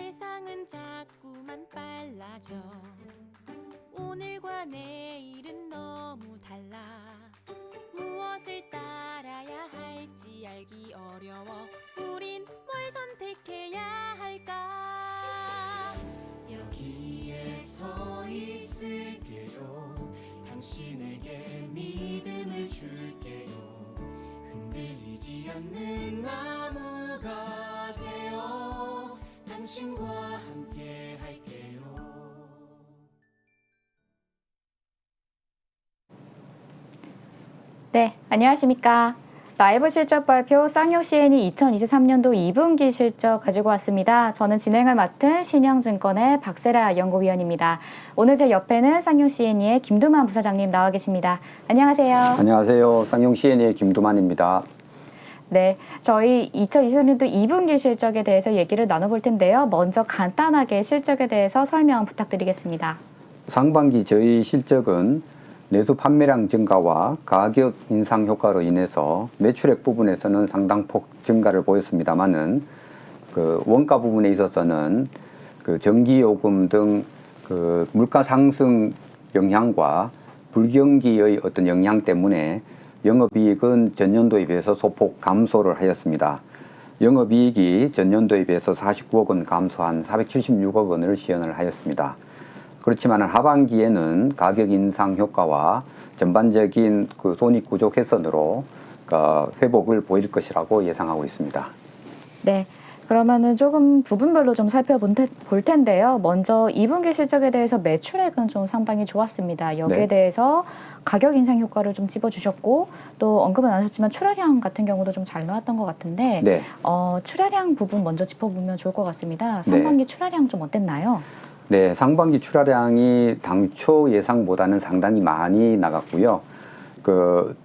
세상은 자꾸만 빨라져. 오늘과 내일은 너무 달라. 무엇을 따라야 할지 알기 어려워. 우린 뭘 선택해야 할까? 여기에 서 있을게요. 당신에게 믿음을 줄게요. 흔들리지 않는 나무가 되어 당신과 함께 할게요. 네, 안녕하십니까. 라이브 실적 발표 쌍용 CN이 2023년도 2분기 실적 가지고 왔습니다. 저는 진행을 맡은 신영증권의 박세라 연구위원입니다. 오늘 제 옆에는 쌍용 CN의 김두만 부사장님 나와 계십니다. 안녕하세요. 안녕하세요. 쌍용 CN의 김두만입니다. 네, 저희 2023년도 2분기 실적에 대해서 얘기를 나눠볼 텐데요. 먼저 간단하게 실적에 대해서 설명 부탁드리겠습니다. 상반기 저희 실적은 내수 판매량 증가와 가격 인상 효과로 인해서 매출액 부분에서는 상당폭 증가를 보였습니다만은 그 원가 부분에 있어서는 그 전기요금 등 그 물가 상승 영향과 불경기의 어떤 영향 때문에 영업이익은 전년도에 비해서 소폭 감소를 하였습니다. 영업이익이 전년도에 비해서 49억 원 감소한 476억 원을 시현을 하였습니다. 그렇지만 하반기에는 가격 인상 효과와 전반적인 그 손익 구조 개선으로 회복을 보일 것이라고 예상하고 있습니다. 네. 그러면은 조금 부분별로 좀 살펴볼 텐데요. 먼저 2분기 실적에 대해서 매출액은 좀 상당히 좋았습니다. 여기에 네. 대해서 가격 인상 효과를 좀 짚어주셨고 또 언급은 안 하셨지만 출하량 같은 경우도 좀 잘 나왔던 것 같은데 네. 출하량 부분 먼저 짚어보면 좋을 것 같습니다. 상반기 출하량 좀 어땠나요? 네, 상반기 출하량이 당초 예상보다는 상당히 많이 나갔고요.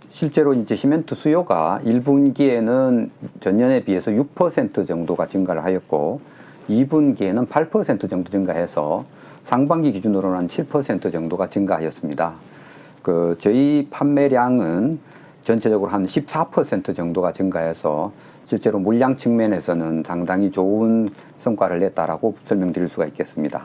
실제로 이제 시멘트 수요가 1분기에는 전년에 비해서 6% 정도가 증가를 하였고 2분기에는 8% 정도 증가해서 상반기 기준으로는 한 7% 정도가 증가하였습니다. 저희 판매량은 전체적으로 한 14% 정도가 증가해서 실제로 물량 측면에서는 상당히 좋은 성과를 냈다라고 설명드릴 수가 있겠습니다.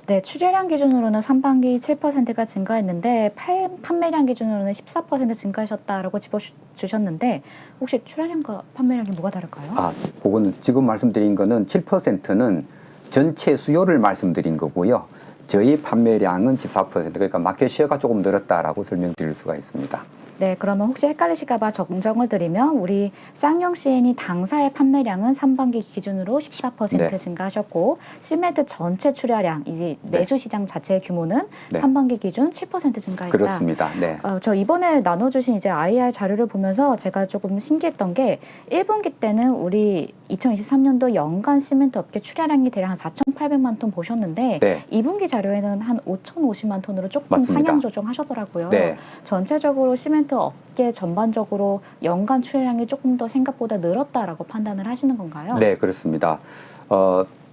네, 출하량 기준으로는 상반기 7%가 증가했는데 판매량 기준으로는 14% 증가하셨다라고 짚어주셨는데 혹시 출하량과 판매량이 뭐가 다를까요? 그거는 지금 말씀드린 거는 7%는 전체 수요를 말씀드린 거고요. 저희 판매량은 14%, 그러니까 마켓 쉐어가 조금 늘었다라고 설명드릴 수가 있습니다. 네, 그러면 혹시 헷갈리실까 봐 정정을 드리면 우리 쌍용 CN이 당사의 판매량은 상반기 기준으로 14% 네. 증가하셨고 시멘트 전체 출하량, 이제 내수 시장 자체의 규모는 네. 상반기 기준 7% 증가했다. 그렇습니다. 네. 저 이번에 나눠주신 이제 IR 자료를 보면서 제가 조금 신기했던 게 1분기 때는 우리 2023년도 연간 시멘트 업계 출하량이 대략 한 4,800만 톤 보셨는데 네. 2분기 자료에는 한 5,050만 톤으로 조금 맞습니다. 상향 조정하셨더라고요. 네. 전체적으로 시멘트 업계 전반적으로 연간 출하량이 조금 더 생각보다 늘었다라고 판단을 하시는 건가요? 네, 그렇습니다.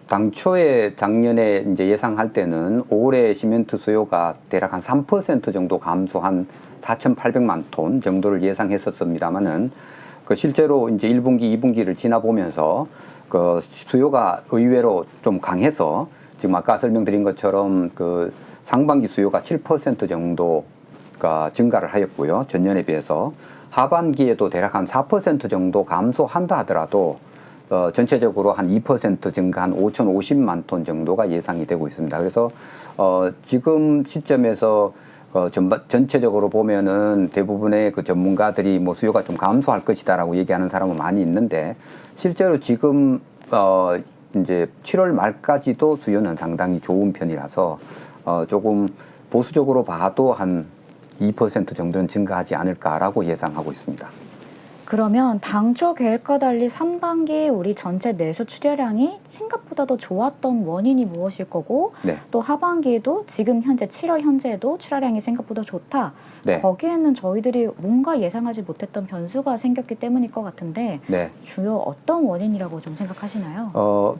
당초에 작년에 이제 예상할 때는 올해 시멘트 수요가 대략 한 3% 정도 감소한 4,800만 톤 정도를 예상했었습니다만은 실제로 이제 1분기, 2분기를 지나보면서 수요가 의외로 좀 강해서 지금 아까 설명드린 것처럼 상반기 수요가 7% 정도가 증가를 하였고요. 전년에 비해서 하반기에도 대략 한 4% 정도 감소한다 하더라도 전체적으로 한 2% 증가 한 5,050만 톤 정도가 예상이 되고 있습니다. 그래서 지금 시점에서 전체적으로 보면은 대부분의 전문가들이 뭐 수요가 좀 감소할 것이다라고 얘기하는 사람은 많이 있는데 실제로 지금 이제 7월 말까지도 수요는 상당히 좋은 편이라서 조금 보수적으로 봐도 한 2% 정도는 증가하지 않을까라고 예상하고 있습니다. 그러면 당초 계획과 달리 상반기 우리 전체 내수 출하량이 생각보다 더 좋았던 원인이 무엇일 거고 네. 또 하반기에도 지금 현재 7월 현재에도 출하량이 생각보다 좋다. 네. 거기에는 저희들이 뭔가 예상하지 못했던 변수가 생겼기 때문일 것 같은데 네. 주요 어떤 원인이라고 좀 생각하시나요?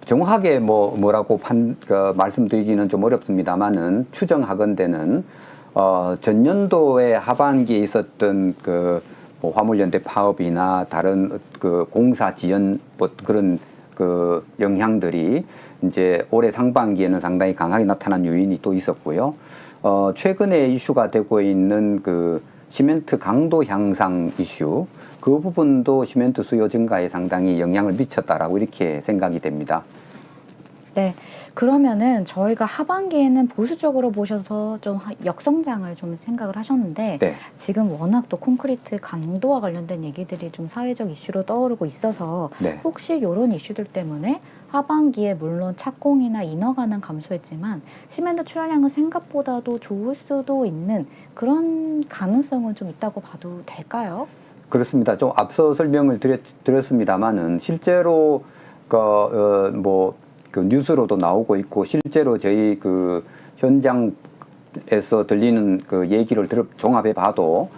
정확하게 뭐라고 말씀드리기는 좀 어렵습니다만은 추정하건대는 전년도에 하반기에 있었던 화물연대 파업이나 다른 공사 지연 그런 그 영향들이 이제 올해 상반기에는 상당히 강하게 나타난 요인이 또 있었고요. 최근에 이슈가 되고 있는 그 시멘트 강도 향상 이슈, 그 부분도 시멘트 수요 증가에 상당히 영향을 미쳤다라고 이렇게 생각이 됩니다. 네, 그러면은 저희가 하반기에는 보수적으로 보셔서 좀 역성장을 좀 생각을 하셨는데 네. 지금 워낙 또 콘크리트 강도와 관련된 얘기들이 좀 사회적 이슈로 떠오르고 있어서 네. 혹시 이런 이슈들 때문에 하반기에 물론 착공이나 인허 가능 감소했지만 시멘트 출하량은 생각보다도 좋을 수도 있는 그런 가능성은 좀 있다고 봐도 될까요? 그렇습니다. 좀 앞서 설명을 드렸습니다만은 실제로 그 뉴스로도 나오고 있고 실제로 저희 그 현장에서 들리는 그 얘기를 종합해 봐도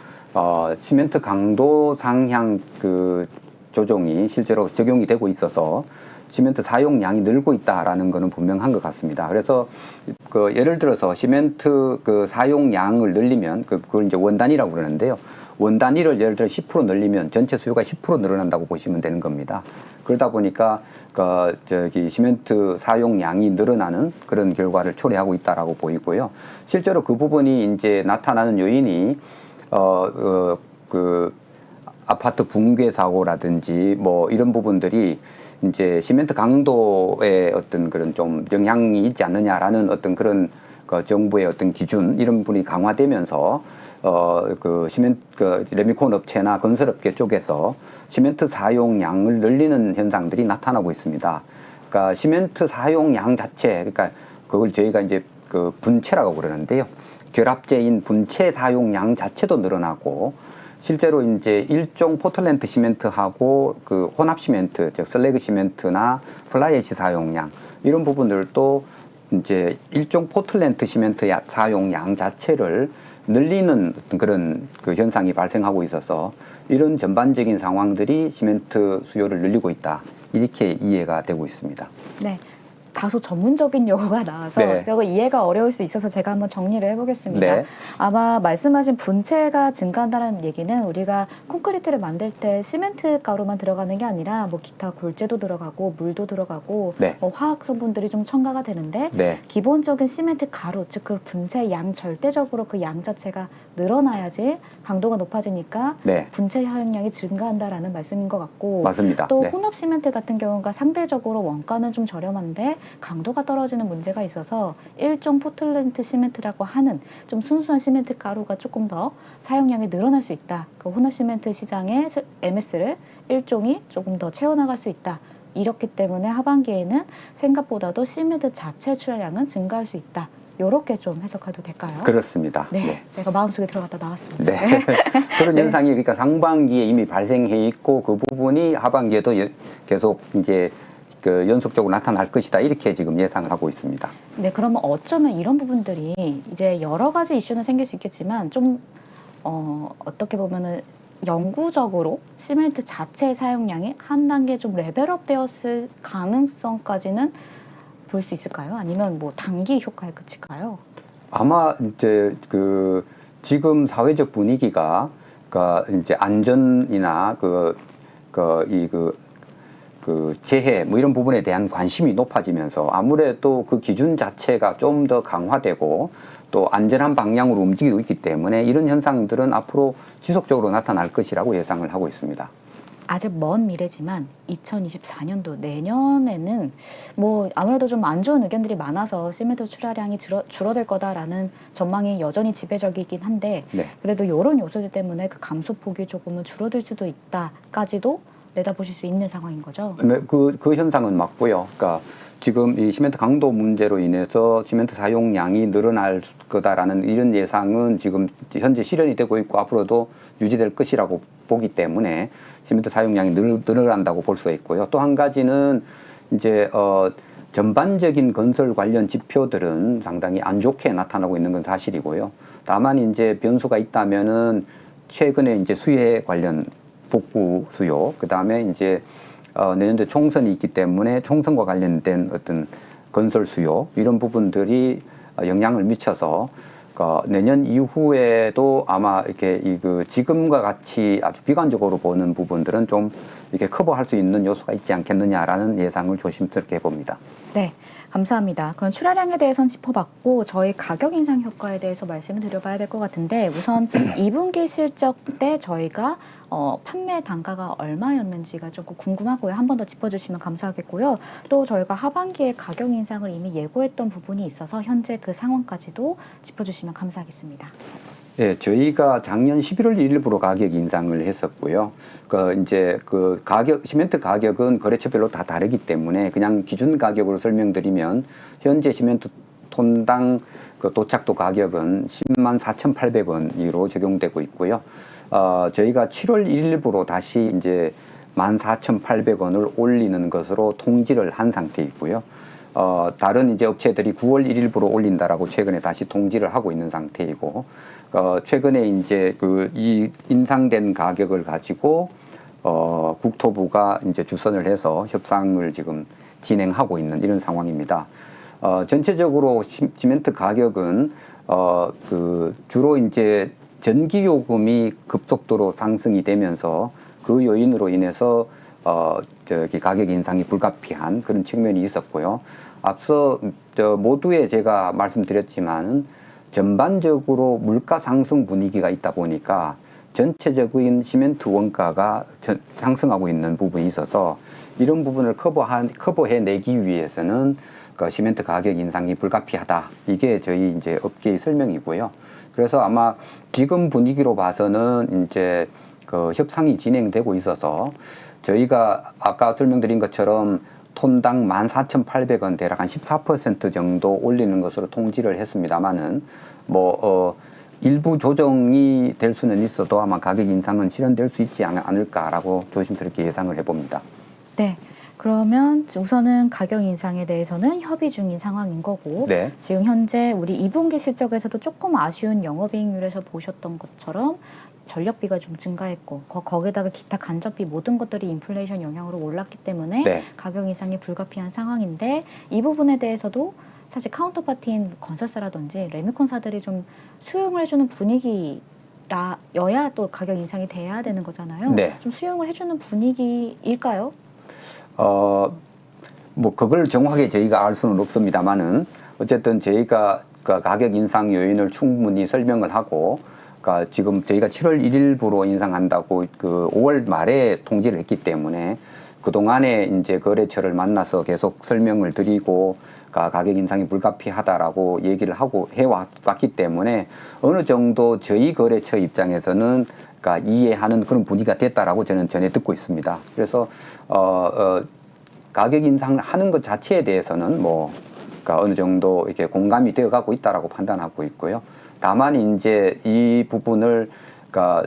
시멘트 강도 상향 그 조정이 실제로 적용이 되고 있어서 시멘트 사용량이 늘고 있다라는 것은 분명한 것 같습니다. 그래서 그 예를 들어서 시멘트 그 사용량을 늘리면 그걸 이제 원단위라고 그러는데요. 원단위를 예를 들어 10% 늘리면 전체 수요가 10% 늘어난다고 보시면 되는 겁니다. 그러다 보니까 시멘트 사용량이 늘어나는 그런 결과를 초래하고 있다라고 보이고요. 실제로 그 부분이 이제 나타나는 요인이 그 아파트 붕괴 사고라든지 뭐 이런 부분들이 이제 시멘트 강도에 어떤 그런 좀 영향이 있지 않느냐라는 어떤 그런 그 정부의 어떤 기준 이런 부분이 강화되면서 레미콘 업체나 건설업계 쪽에서 시멘트 사용량을 늘리는 현상들이 나타나고 있습니다. 그러니까 시멘트 사용량 자체, 그러니까 그걸 저희가 이제 그 분체라고 그러는데요. 결합제인 분체 사용량 자체도 늘어나고 실제로 이제 일종 포틀랜드 시멘트하고 그 혼합 시멘트, 즉 슬래그 시멘트나 플라이애시 사용량 이런 부분들도 이제 일종 포틀랜드 시멘트 사용량 자체를 늘리는 그런 그 현상이 발생하고 있어서 이런 전반적인 상황들이 시멘트 수요를 늘리고 있다. 이렇게 이해가 되고 있습니다. 네. 다소 전문적인 용어가 나와서 네. 저거 이해가 어려울 수 있어서 제가 한번 정리를 해보겠습니다. 네. 아마 말씀하신 분체가 증가한다는 얘기는 우리가 콘크리트를 만들 때 시멘트 가루만 들어가는 게 아니라 뭐 기타 골재도 들어가고 물도 들어가고 네. 뭐 화학 성분들이 좀 첨가가 되는데 네. 기본적인 시멘트 가루 즉 그 분체 양 절대적으로 그 양 자체가 늘어나야지 강도가 높아지니까 네. 분체 사용량이 증가한다라는 말씀인 것 같고 맞습니다. 또 네. 혼합 시멘트 같은 경우가 상대적으로 원가는 좀 저렴한데 강도가 떨어지는 문제가 있어서 일종 포틀랜드 시멘트라고 하는 좀 순수한 시멘트 가루가 조금 더 사용량이 늘어날 수 있다. 그 혼합 시멘트 시장의 MS를 일종이 조금 더 채워나갈 수 있다. 이렇기 때문에 하반기에는 생각보다도 시멘트 자체 출하량은 증가할 수 있다. 이렇게 좀 해석해도 될까요? 그렇습니다. 네, 네. 제가 마음속에 들어갔다 나왔습니다. 네. 그런 현상이 그러니까 상반기에 이미 발생해 있고 그 부분이 하반기에도 계속 이제 그 연속적으로 나타날 것이다. 이렇게 지금 예상을 하고 있습니다. 네, 그러면 어쩌면 이런 부분들이 이제 여러 가지 이슈는 생길 수 있겠지만 좀 어떻게 보면은 영구적으로 시멘트 자체의 사용량이 한 단계 좀 레벨업 되었을 가능성까지는 볼 수 있을까요? 아니면 뭐 단기 효과에 그칠까요? 아마 이제 그 지금 사회적 분위기가 이제 안전이나 그 재해 뭐 이런 부분에 대한 관심이 높아지면서 아무래도 그 기준 자체가 좀 더 강화되고 또 안전한 방향으로 움직이고 있기 때문에 이런 현상들은 앞으로 지속적으로 나타날 것이라고 예상을 하고 있습니다. 아직 먼 미래지만 2024년도 내년에는 뭐 아무래도 좀 안 좋은 의견들이 많아서 시멘트 출하량이 줄어들 거다라는 전망이 여전히 지배적이긴 한데 네. 그래도 이런 요소들 때문에 그 감소폭이 조금은 줄어들 수도 있다까지도 내다보실 수 있는 상황인 거죠. 그 현상은 맞고요. 그러니까 지금 이 시멘트 강도 문제로 인해서 시멘트 사용량이 늘어날 거다라는 이런 예상은 지금 현재 실현이 되고 있고 앞으로도 유지될 것이라고 보기 때문에 시멘트 사용량이 늘어난다고 볼 수가 있고요. 또 한 가지는 이제 전반적인 건설 관련 지표들은 상당히 안 좋게 나타나고 있는 건 사실이고요. 다만 이제 변수가 있다면은 최근에 이제 수해 관련 복구 수요, 그 다음에 이제 내년도에 총선이 있기 때문에 총선과 관련된 어떤 건설 수요 이런 부분들이 영향을 미쳐서 내년 이후에도 아마 이렇게 지금과 같이 아주 비관적으로 보는 부분들은 좀 이렇게 커버할 수 있는 요소가 있지 않겠느냐라는 예상을 조심스럽게 해봅니다. 네, 감사합니다. 그럼 출하량에 대해서는 짚어봤고 저희 가격 인상 효과에 대해서 말씀을 드려봐야 될 것 같은데 우선 2분기 실적 때 저희가 판매 단가가 얼마였는지가 조금 궁금하고요. 한 번 더 짚어주시면 감사하겠고요. 또 저희가 하반기에 가격 인상을 이미 예고했던 부분이 있어서 현재 그 상황까지도 짚어주시면 감사하겠습니다. 네, 저희가 작년 11월 1일부로 가격 인상을 했었고요. 이제 시멘트 가격은 거래처별로 다 다르기 때문에 그냥 기준 가격으로 설명드리면 현재 시멘트 톤당 도착도 가격은 10만 4,800원으로 적용되고 있고요. 저희가 7월 1일부로 다시 이제 14,800원을 올리는 것으로 통지를 한 상태 있고요. 다른 이제 업체들이 9월 1일부로 올린다라고 최근에 다시 통지를 하고 있는 상태이고, 최근에 이제 이 인상된 가격을 가지고 국토부가 이제 주선을 해서 협상을 지금 진행하고 있는 이런 상황입니다. 전체적으로 시멘트 가격은 주로 이제 전기요금이 급속도로 상승이 되면서 그 요인으로 인해서 가격 인상이 불가피한 그런 측면이 있었고요. 앞서 모두에 제가 말씀드렸지만 전반적으로 물가 상승 분위기가 있다 보니까 전체적인 시멘트 원가가 상승하고 있는 부분이 있어서 이런 부분을 커버해내기 위해서는 시멘트 가격 인상이 불가피하다. 이게 저희 이제 업계의 설명이고요. 그래서 아마 지금 분위기로 봐서는 이제 협상이 진행되고 있어서 저희가 아까 설명드린 것처럼 톤당 14,800원 대략 한 14% 정도 올리는 것으로 통지를 했습니다만은 일부 조정이 될 수는 있어도 아마 가격 인상은 실현될 수 있지 않을까라고 조심스럽게 예상을 해봅니다. 네. 그러면 우선은 가격 인상에 대해서는 협의 중인 상황인 거고 네. 지금 현재 우리 2분기 실적에서도 조금 아쉬운 영업이익률에서 보셨던 것처럼 전력비가 좀 증가했고 거기다가 기타 간접비 모든 것들이 인플레이션 영향으로 올랐기 때문에 네. 가격 인상이 불가피한 상황인데 이 부분에 대해서도 사실 카운터파티인 건설사라든지 레미콘사들이 좀 수용을 해주는 분위기여야 또 가격 인상이 돼야 되는 거잖아요. 네. 좀 수용을 해주는 분위기일까요? 그걸 정확하게 저희가 알 수는 없습니다만은 어쨌든 저희가 가격 인상 요인을 충분히 설명을 하고 지금 저희가 7월 1일부로 인상한다고 5월 말에 통지를 했기 때문에 그동안에 이제 거래처를 만나서 계속 설명을 드리고 가격 인상이 불가피하다라고 얘기를 하고 해왔기 때문에 어느 정도 저희 거래처 입장에서는 이해하는 그런 분위기가 됐다라고 저는 전해 듣고 있습니다. 그래서 가격 인상하는 것 자체에 대해서는 어느 정도 이렇게 공감이 되어가고 있다라고 판단하고 있고요. 다만 이제 이 부분을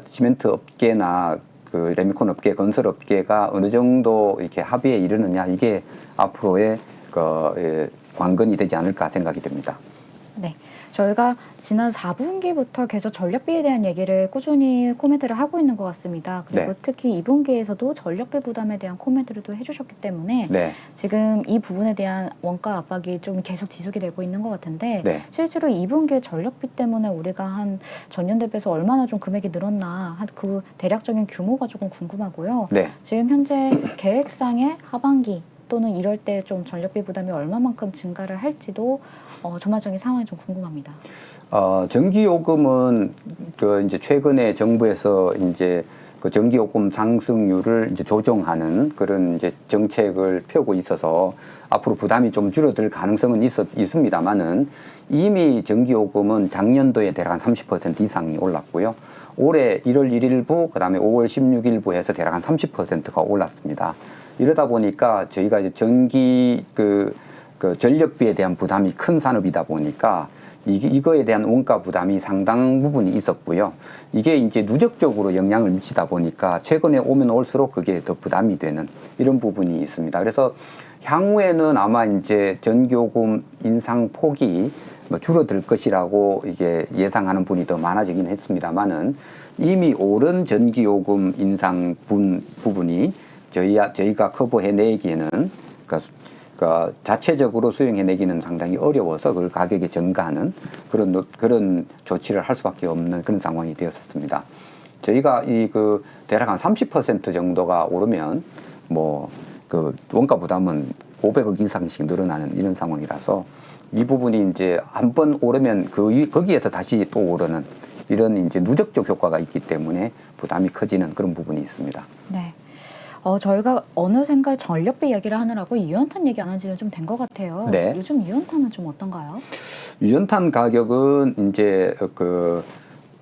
시멘트 업계나 레미콘 업계, 건설 업계가 어느 정도 이렇게 합의에 이르느냐 이게 앞으로의 관건이 되지 않을까 생각이 됩니다. 네, 저희가 지난 4분기부터 계속 전력비에 대한 얘기를 꾸준히 코멘트를 하고 있는 것 같습니다. 그리고 네. 특히 2분기에서도 전력비 부담에 대한 코멘트를 또 해주셨기 때문에 네. 지금 이 부분에 대한 원가 압박이 좀 계속 지속이 되고 있는 것 같은데 네. 실제로 2분기에 전력비 때문에 우리가 한 전년 대비해서 얼마나 좀 금액이 늘었나 그 대략적인 규모가 조금 궁금하고요. 네. 지금 현재 계획상의 하반기 또는 이럴 때 좀 전력비 부담이 얼마만큼 증가를 할지도 전반적인 상황이 좀 궁금합니다. 전기요금은 이제 최근에 정부에서 이제 전기요금 상승률을 이제 조정하는 그런 이제 정책을 펴고 있어서 앞으로 부담이 좀 줄어들 가능성은 있습니다만은 이미 전기요금은 작년도에 대략 한 30% 이상이 올랐고요. 올해 1월 1일부 그다음에 5월 16일부 해서 대략 한 30%가 올랐습니다. 이러다 보니까 저희가 이제 전기 전력비에 대한 부담이 큰 산업이다 보니까 이거에 대한 원가 부담이 상당 부분이 있었고요. 이게 이제 누적적으로 영향을 미치다 보니까 최근에 오면 올수록 그게 더 부담이 되는 이런 부분이 있습니다. 그래서 향후에는 아마 이제 전기요금 인상 폭이 줄어들 것이라고 이게 예상하는 분이 더 많아지긴 했습니다만은 이미 오른 전기요금 인상 부분이 저희가 커버해내기에는 그러니까 자체적으로 수용해내기는 상당히 어려워서 그걸 가격에 전가하는 그런 조치를 할 수밖에 없는 그런 상황이 되었었습니다. 저희가 대략 한 30% 정도가 오르면 그 원가 부담은 500억 이상씩 늘어나는 이런 상황이라서 이 부분이 이제 한번 오르면 거기에서 다시 또 오르는 이런 이제 누적적 효과가 있기 때문에 부담이 커지는 그런 부분이 있습니다. 네. 저희가 어느샌가 전력비 얘기를 하느라고 유연탄 얘기 안 한 지는 좀 된 것 같아요. 네. 요즘 유연탄은 좀 어떤가요? 유연탄 가격은 이제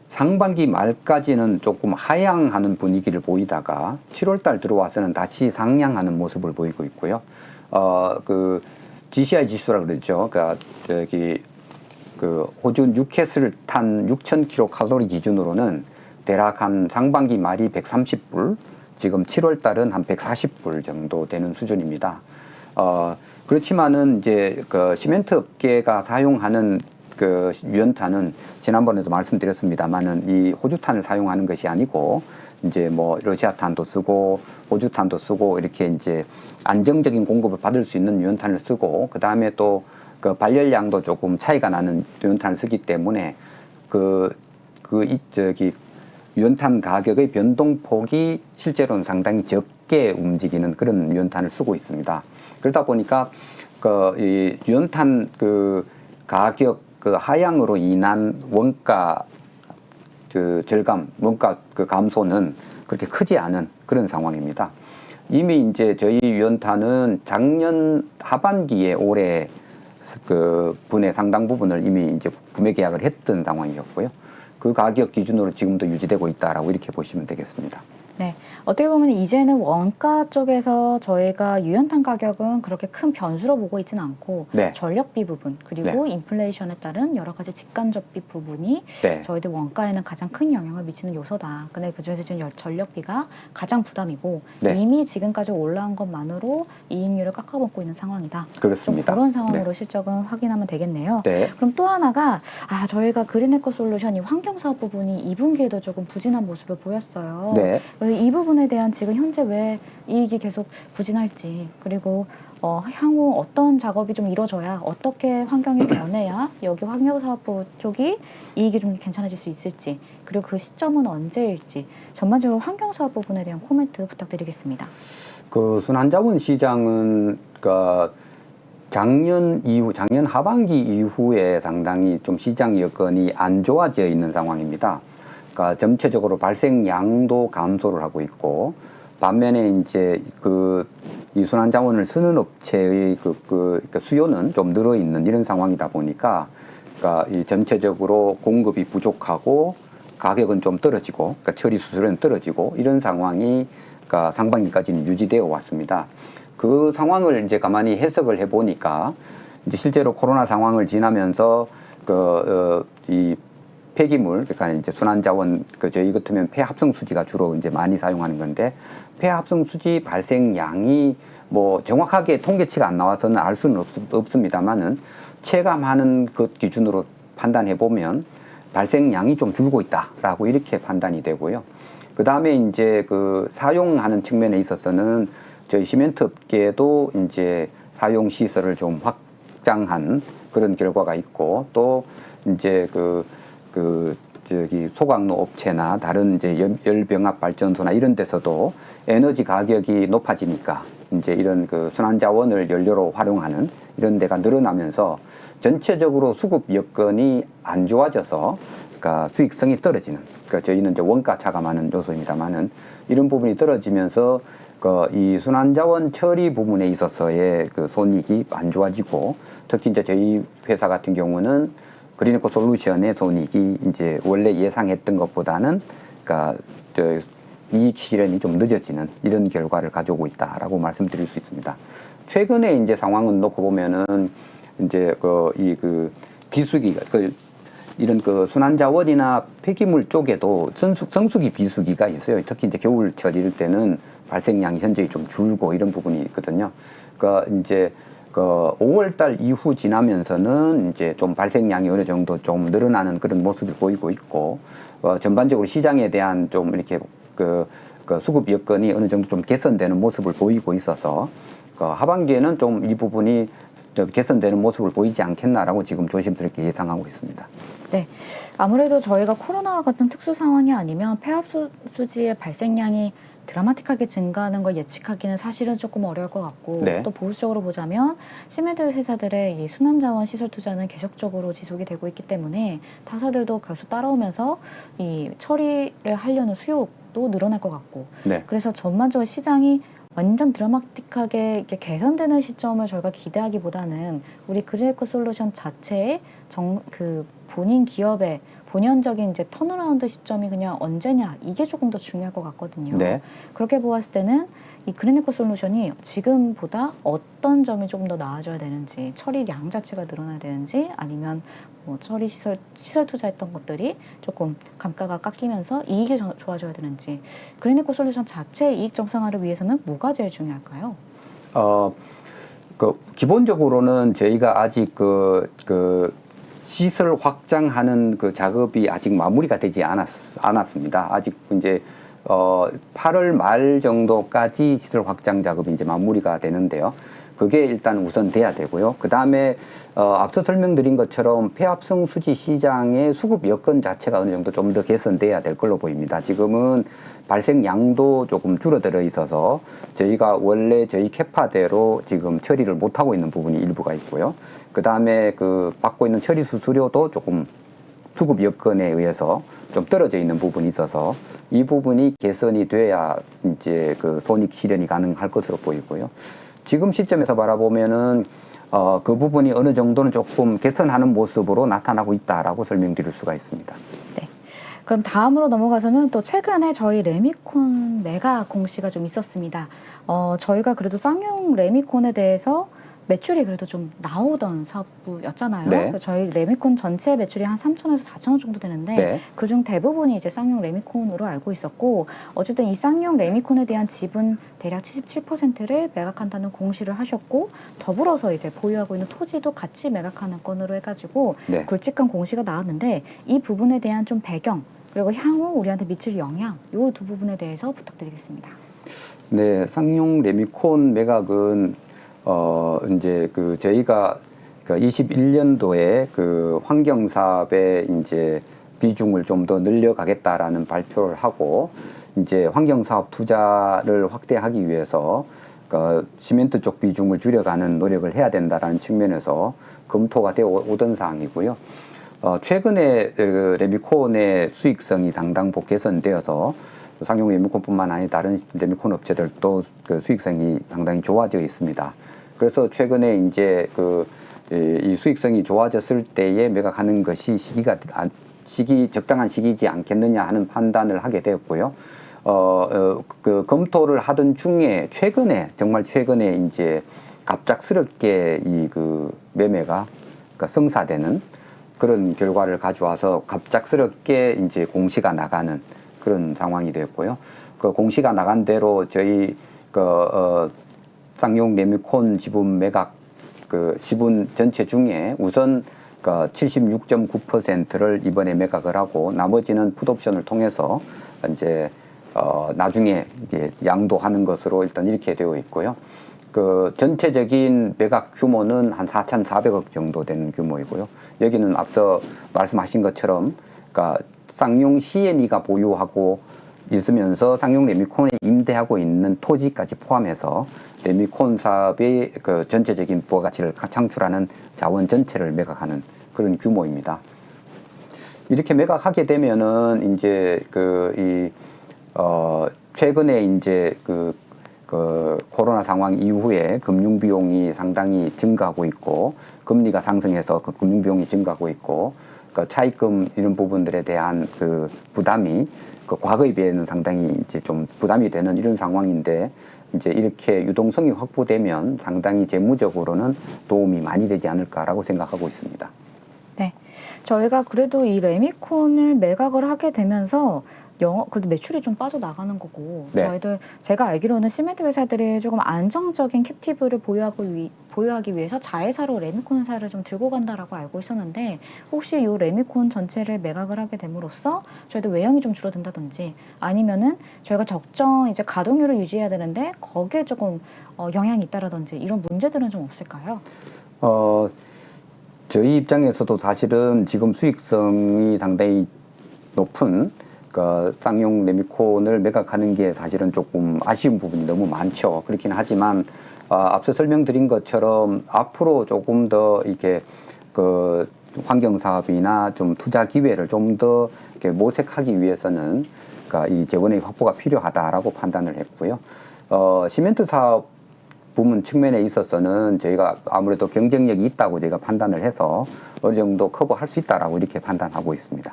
상반기 말까지는 조금 하향하는 분위기를 보이다가 7월 달 들어와서는 다시 상향하는 모습을 보이고 있고요. GCI 지수라 그러죠. 그러니까 호주 뉴캐슬 탄 6,000kcal 기준으로는 대략 한 상반기 말이 130불, 지금 7월 달은 한 140불 정도 되는 수준입니다. 그렇지만은 이제 시멘트 업계가 사용하는 유연탄은 지난번에도 말씀드렸습니다만은 이 호주탄을 사용하는 것이 아니고 이제 러시아탄도 쓰고 호주탄도 쓰고 이렇게 이제 안정적인 공급을 받을 수 있는 유연탄을 쓰고 그 다음에 또 발열량도 조금 차이가 나는 유연탄을 쓰기 때문에 유연탄 가격의 변동폭이 실제로는 상당히 적게 움직이는 그런 유연탄을 쓰고 있습니다. 그러다 보니까 이 유연탄 가격 하향으로 인한 원가 절감, 원가 감소는 그렇게 크지 않은 그런 상황입니다. 이미 이제 저희 유연탄은 작년 하반기에 올해 분의 상당 부분을 이미 이제 구매 계약을 했던 상황이었고요. 그 가격 기준으로 지금도 유지되고 있다라고 이렇게 보시면 되겠습니다. 네, 어떻게 보면 이제는 원가 쪽에서 저희가 유연탄 가격은 그렇게 큰 변수로 보고 있지는 않고 네. 전력비 부분 그리고 인플레이션에 따른 여러 가지 직간접비 부분이 저희들 원가에는 가장 큰 영향을 미치는 요소다. 근데 그중에서 지금 전력비가 가장 부담이고 이미 지금까지 올라온 것만으로 이익률을 깎아먹고 있는 상황이다. 그렇습니다. 좀 그런 상황으로 실적은 확인하면 되겠네요. 네. 그럼 또 하나가 저희가 그린에코 솔루션이 환경사업 부분이 2분기에도 조금 부진한 모습을 보였어요. 네. 이 부분에 대한 지금 현재 왜 이익이 계속 부진할지 그리고 향후 어떤 작업이 좀 이루어져야 어떻게 환경이 변해야 여기 환경사업부 쪽이 이익이 좀 괜찮아질 수 있을지 그리고 그 시점은 언제일지 전반적으로 환경사업 부분에 대한 코멘트 부탁드리겠습니다. 순환자원 시장은 작년 하반기 이후에 상당히 좀 시장 여건이 안 좋아져 있는 상황입니다. 그러니까 전체적으로 발생량도 감소를 하고 있고 반면에 이제 이 순환자원을 쓰는 업체의 수요는 좀 늘어 있는 이런 상황이다 보니까 이 전체적으로 공급이 부족하고 가격은 좀 떨어지고 처리 수수료는 떨어지고 이런 상황이 상반기까지는 유지되어 왔습니다. 그 상황을 이제 가만히 해석을 해보니까 이제 실제로 코로나 상황을 지나면서 이 폐기물, 그러니까 이제 순환자원, 저희 같으면 폐합성수지가 주로 이제 많이 사용하는 건데, 폐합성수지 발생량이 정확하게 통계치가 안 나와서는 알 수는 없습니다만은, 체감하는 것 기준으로 판단해 보면, 발생량이 좀 줄고 있다라고 이렇게 판단이 되고요. 그 다음에 이제 사용하는 측면에 있어서는 저희 시멘트 업계도 이제 사용 시설을 좀 확장한 그런 결과가 있고, 또 이제 소각로 업체나 다른 이제 열병합 발전소나 이런 데서도 에너지 가격이 높아지니까 이제 이런 순환자원을 연료로 활용하는 이런 데가 늘어나면서 전체적으로 수급 여건이 안 좋아져서 수익성이 떨어지는, 저희는 이제 원가 차감하는 요소입니다만은 이런 부분이 떨어지면서 이 순환자원 처리 부분에 있어서의 손익이 안 좋아지고 특히 이제 저희 회사 같은 경우는 그린에코 솔루션의 손익이 이제 원래 예상했던 것보다는 이익 실현이 좀 늦어지는 이런 결과를 가져오고 있다라고 말씀드릴 수 있습니다. 최근에 이제 상황은 놓고 보면은 이제 비수기가 이런 순환자원이나 폐기물 쪽에도 성수기 비수기가 있어요. 특히 이제 겨울철 이럴 때는 발생량이 현저히 좀 줄고 이런 부분이 있거든요. 이제 5월달 이후 지나면서는 이제 좀 발생량이 어느 정도 좀 늘어나는 그런 모습을 보이고 있고, 전반적으로 시장에 대한 좀 이렇게 수급 여건이 어느 정도 좀 개선되는 모습을 보이고 있어서, 하반기에는 좀 이 부분이 좀 개선되는 모습을 보이지 않겠나라고 지금 조심스럽게 예상하고 있습니다. 네, 아무래도 저희가 코로나와 같은 특수 상황이 아니면 폐합수지의 발생량이 드라마틱하게 증가하는 걸 예측하기는 사실은 조금 어려울 것 같고 네. 또 보수적으로 보자면 시멘트 회사들의 이 순환자원 시설 투자는 계속적으로 지속이 되고 있기 때문에 타사들도 계속 따라오면서 이 처리를 하려는 수요도 늘어날 것 같고 네. 그래서 전반적으로 시장이 완전 드라마틱하게 이렇게 개선되는 시점을 저희가 기대하기보다는 우리 그린에코 솔루션 자체의 그 본인 기업의 본연적인 이제 턴어라운드 시점이 그냥 언제냐 이게 조금 더 중요할 것 같거든요. 네. 그렇게 보았을 때는 이 그린에코 솔루션이 지금보다 어떤 점이 조금 더 나아져야 되는지 처리량 자체가 늘어나야 되는지 아니면 뭐 처리 시설 투자했던 것들이 조금 감가가 깎이면서 이익이 좋아져야 되는지 그린에코 솔루션 자체의 이익 정상화를 위해서는 뭐가 제일 중요할까요? 기본적으로는 저희가 아직 시설 확장하는 그 작업이 아직 마무리가 되지 않았습니다. 아직 이제 8월 말 정도까지 시설 확장 작업이 이제 마무리가 되는데요. 그게 일단 우선 돼야 되고요. 그 다음에 앞서 설명드린 것처럼 폐합성 수지 시장의 수급 여건 자체가 어느 정도 좀 더 개선돼야 될 걸로 보입니다. 지금은 발생량도 조금 줄어들어 있어서 저희가 원래 저희 캐파대로 지금 처리를 못하고 있는 부분이 일부가 있고요. 그 다음에 그 받고 있는 처리 수수료도 조금 수급 여건에 의해서 좀 떨어져 있는 부분이 있어서 이 부분이 개선이 돼야 이제 그 손익 실현이 가능할 것으로 보이고요. 지금 시점에서 바라보면은 그 부분이 어느 정도는 조금 개선하는 모습으로 나타나고 있다라고 설명드릴 수가 있습니다. 네. 그럼 다음으로 넘어가서는 또 최근에 저희 레미콘 메가 공시가 좀 있었습니다. 저희가 그래도 쌍용 레미콘에 대해서 매출이 그래도 좀 나오던 사업부였잖아요. 네. 그래서 저희 레미콘 전체 매출이 한 3천에서 4천억 정도 되는데 네. 그중 대부분이 이제 쌍용 레미콘으로 알고 있었고 어쨌든 이 쌍용 레미콘에 대한 지분 대략 77%를 매각한다는 공시를 하셨고 더불어서 이제 보유하고 있는 토지도 같이 매각하는 건으로 해가지고 네. 굵직한 공시가 나왔는데 이 부분에 대한 좀 배경 그리고 향후 우리한테 미칠 영향 이 두 부분에 대해서 부탁드리겠습니다. 네, 쌍용 레미콘 매각은 이제 그 저희가 21년도에 그 환경 사업에 이제 비중을 좀 더 늘려가겠다라는 발표를 하고 이제 환경 사업 투자를 확대하기 위해서 시멘트 쪽 비중을 줄여가는 노력을 해야 된다라는 측면에서 검토가 되어 오던 사항이고요. 최근에 레미콘의 수익성이 상당 개선되어서 쌍용 레미콘뿐만 아니라 다른 레미콘 업체들도 그 수익성이 상당히 좋아져 있습니다. 그래서 최근에 이제 이 수익성이 좋아졌을 때에 매각하는 것이 적당한 시기이지 않겠느냐 하는 판단을 하게 되었고요. 그 검토를 하던 중에 정말 최근에 이제 갑작스럽게 이 그 매매가 성사되는 그런 결과를 가져와서 갑작스럽게 이제 공시가 나가는 그런 상황이 되었고요. 그 공시가 나간 대로 저희 쌍용 레미콘 지분 매각 지분 전체 중에 우선 76.9%를 이번에 매각을 하고 나머지는 풋옵션을 통해서 이제 나중에 이게 양도하는 것으로 일단 이렇게 되어 있고요. 그 전체적인 매각 규모는 한 4,400억 정도 되는 규모이고요. 여기는 앞서 말씀하신 것처럼 그러니까 쌍용 C&E가 보유하고 있으면서 쌍용 레미콘에 임대하고 있는 토지까지 포함해서 레미콘 사업의 그 전체적인 부가가치를 창출하는 자원 전체를 매각하는 그런 규모입니다. 이렇게 매각하게 되면은 이제 최근에 이제 코로나 상황 이후에 금융 비용이 상당히 증가하고 있고 금리가 상승해서 그 금융 비용이 증가하고 있고 차입금 이런 부분들에 대한 그 부담이 과거에 비해는 상당히 이제 좀 부담이 되는 이런 상황인데 이제 이렇게 유동성이 확보되면 상당히 재무적으로는 도움이 많이 되지 않을까라고 생각하고 있습니다. 네, 저희가 그래도 이 레미콘을 매각을 하게 되면서 그래도 매출이 좀 빠져나가는 거고 네. 저희들 제가 알기로는 시멘트 회사들이 조금 안정적인 캡티브를 보유하기 위해서 자회사로 레미콘사를 좀 들고 간다라고 알고 있었는데 혹시 이 레미콘 전체를 매각을 하게 됨으로써 저희도 외형이 좀 줄어든다든지 아니면은 저희가 적정 이제 가동률을 유지해야 되는데 거기에 조금 영향이 있다라든지 이런 문제들은 좀 없을까요? 저희 입장에서도 사실은 지금 수익성이 상당히 높은 그 쌍용 레미콘을 매각하는 게 사실은 조금 아쉬운 부분이 너무 많죠. 그렇긴 하지만 앞서 설명드린 것처럼 앞으로 조금 더 이렇게 그 환경 사업이나 좀 투자 기회를 좀 더 이렇게 모색하기 위해서는 그러니까 이 재원의 확보가 필요하다라고 판단을 했고요. 시멘트 사업 부문 측면에 있어서는 저희가 아무래도 경쟁력이 있다고 저희가 판단을 해서 어느 정도 커버할 수 있다라고 이렇게 판단하고 있습니다.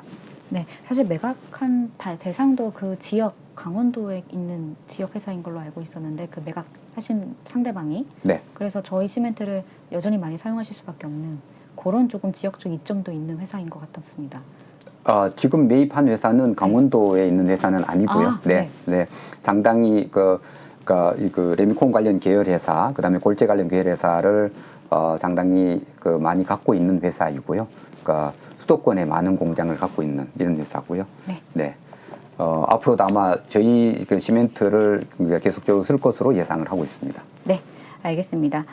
네, 사실 매각한 대상도 그 지역 강원도에 있는 지역 회사인 걸로 알고 있었는데 그 매각하신 상대방이 네. 그래서 저희 시멘트를 여전히 많이 사용하실 수밖에 없는 그런 조금 지역적 이점도 있는 회사인 것 같았습니다. 지금 매입한 회사는 강원도에 있는 회사는 아니고요. 네, 네. 상당히 그 레미콘 관련 계열 회사, 그다음에 골재 관련 계열 회사를 상당히 많이 갖고 있는 회사이고요. 그러니까 수도권에 많은 공장을 갖고 있는 이런 회사고요. 네. 네. 앞으로도 아마 저희 그 시멘트를 계속적으로 쓸 것으로 예상을 하고 있습니다. 네, 알겠습니다.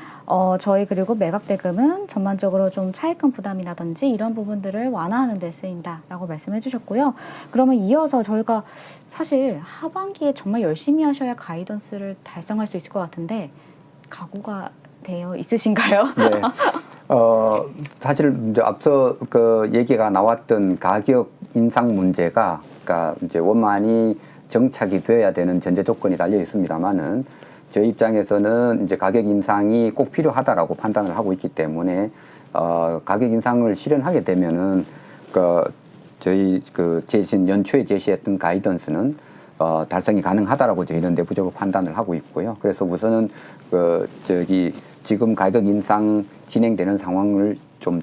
저희 그리고 매각 대금은 전반적으로 좀 차입금 부담이라든지 이런 부분들을 완화하는 데 쓰인다라고 말씀해 주셨고요. 그러면 이어서 저희가 사실 하반기에 정말 열심히 하셔야 가이던스를 달성할 수 있을 것 같은데 각오가 되어 있으신가요? 네. 사실 이제 앞서 그 얘기가 나왔던 가격 인상 문제가 그러니까 이제 원만히 정착이 돼야 되는 전제 조건이 달려 있습니다만은 저희 입장에서는 이제 가격 인상이 꼭 필요하다라고 판단을 하고 있기 때문에 가격 인상을 실현하게 되면은 저희 연초에 제시했던 가이던스는 달성이 가능하다라고 저희는 내부적으로 판단을 하고 있고요. 그래서 우선은 지금 가격 인상 진행되는 상황을 좀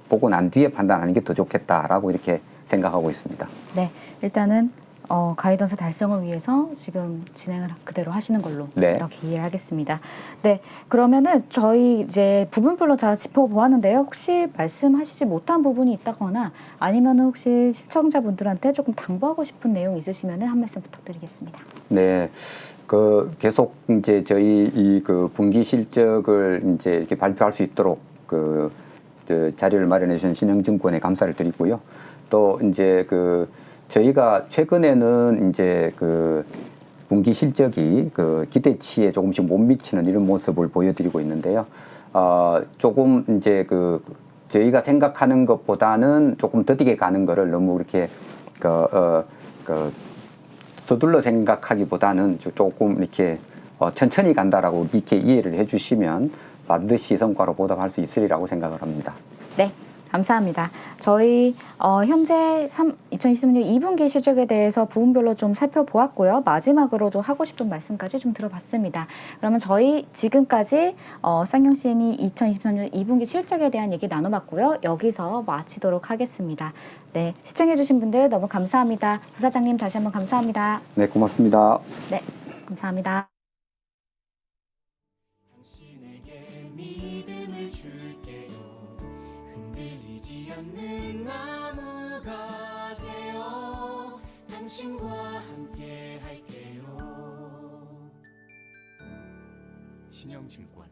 보고 난 뒤에 판단하는 게 더 좋겠다라고 이렇게 생각하고 있습니다. 네, 일단은 가이던스 달성을 위해서 지금 진행을 그대로 하시는 걸로 네. 이렇게 이해하겠습니다. 네, 그러면은 저희 이제 부분별로 잘 짚어보았는데요. 혹시 말씀하시지 못한 부분이 있다거나 아니면 혹시 시청자분들한테 조금 당부하고 싶은 내용 있으시면 한 말씀 부탁드리겠습니다. 네. 계속 이제 저희 분기 실적을 이제 이렇게 발표할 수 있도록 자료를 마련해 주신 신영증권에 감사를 드리고요. 또 이제 저희가 최근에는 이제 분기 실적이 기대치에 조금씩 못 미치는 이런 모습을 보여드리고 있는데요. 조금 이제 저희가 생각하는 것보다는 조금 더디게 가는 거를 너무 이렇게 서둘러 생각하기보다는 조금 이렇게 천천히 간다라고 이렇게 이해를 해주시면 반드시 성과로 보답할 수 있으리라고 생각을 합니다. 네, 감사합니다. 저희 현재 2020년 2분기 실적에 대해서 부분별로 좀 살펴보았고요. 마지막으로도 하고 싶은 말씀까지 좀 들어봤습니다. 그러면 저희 지금까지 쌍용 C&E 2023년 2분기 실적에 대한 얘기 나눠봤고요. 여기서 마치도록 하겠습니다. 네, 시청해주신 분들 너무 감사합니다. 부사장님 다시 한번 감사합니다. 네, 고맙습니다. 네, 감사합니다. 당신에게 믿음을 줄게요. 흔들리지 않는 나무가 되어 당신과 함께 할게요. 신영증권.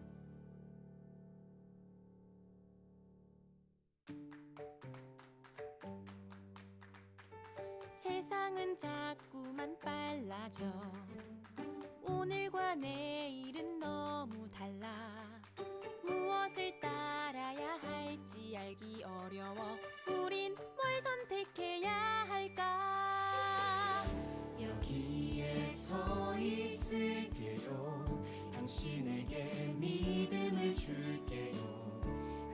세상은 자꾸만 빨라져. 오늘과 내일은 너무 달라. 무엇을 따라야 할지 알기 어려워. 우린 뭘 선택해야 할까? 여기에 서 있을게요. 당신에게 믿음을 줄게요.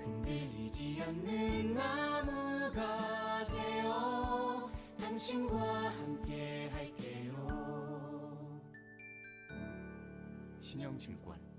흔들리지 않는 나무가 되어 당신과 함께 할게요. 신영증권.